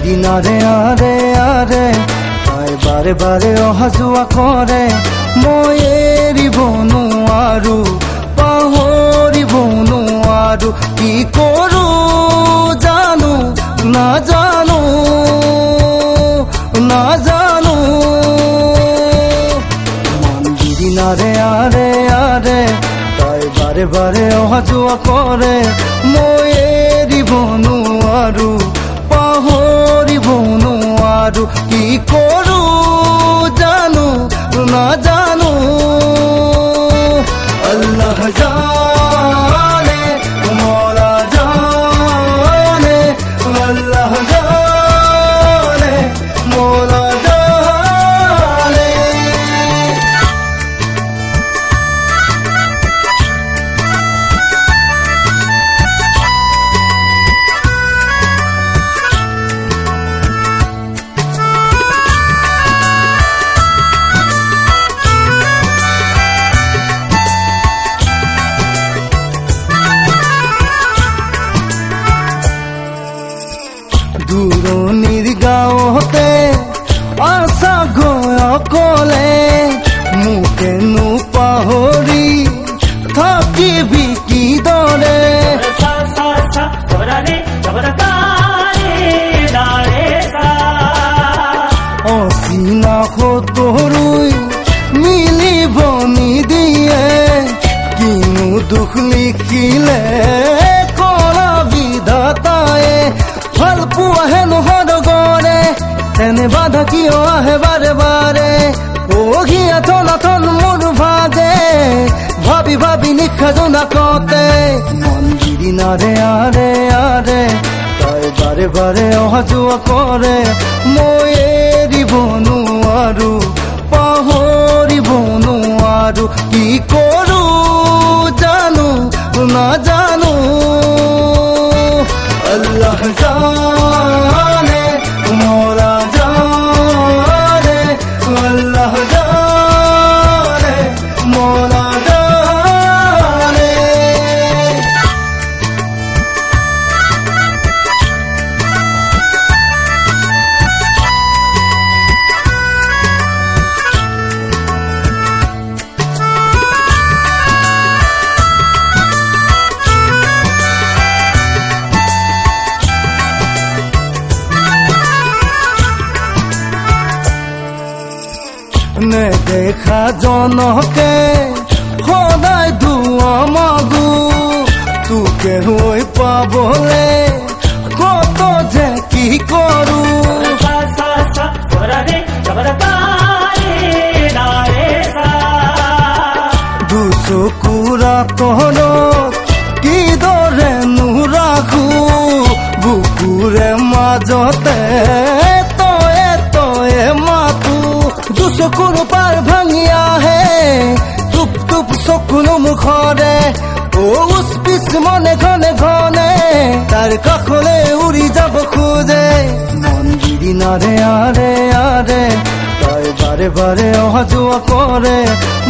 দিনাৰে আৰে আৰে তাই বাৰে বাৰে অহা যোৱা কৰে মই এৰিব নোৱাৰো পাহৰিব নোৱাৰো কি কৰো জানো নাজানো নাজানো মন দিনাৰে আৰে আৰে তাই বাৰে বাৰে অহা যোৱা কৰে মই এৰিব নোৱাৰো পাহৰিব নোৱাৰো কি কৰো জানো নাজানো আল্লাহ জানে মৌলা জানে আল্লাহ জানে মৌলা জানে দূৰণিৰ গাঁৱতে আছা গৈ অকলে মোকেনো পাহৰি থাকিবি কিদৰে অচিনা সতৰুই মিলিব নিদিয়ে কিনো দুখ লিখিলে কৰা বিধাতায়ে ভাল পোৱাহে নহদগৰে তেনে বাধা কিয় আহে বাৰে বাৰে পঢ়িয়া থনাথন মোৰ ভাগে ভাবি ভাবি নিশা জোনাকতে মন দিনাৰে আৰে আৰে তাই বাৰে বাৰে অহা যোৱা কৰে মই এৰিব নোৱাৰো পাহৰিব নোৱাৰো কি কৰো জানো নাজানো আল্লাহ জানে মৌলা জানে আল্লাহ জানে মৌলা জানে নেদেখা জনকে সদায় দুৱা মাগো তোকে হৈ পাবলে কত যে কি কৰো দুচকুৰা তলত কিদৰে নোৰাখো বুকুৰে মাজতে তয়ে তয়ে মাতো দুচকুৰ পাৰ ভাঙি আহে টুপ টুপ চকুনো মুখৰে উচ পিছ মনে ঘনে ঘনে তাৰ কাষলে উৰি যাব খোজে মন দিনাৰে আৰে আৰে তাই বাৰে বাৰে অহা যোৱা কৰে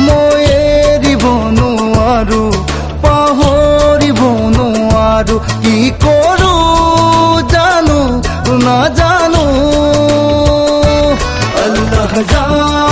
মই এৰিব নোৱাৰো পাহৰিব নোৱাৰো কি কৰো জানো নাজানো আল্লাহ জানে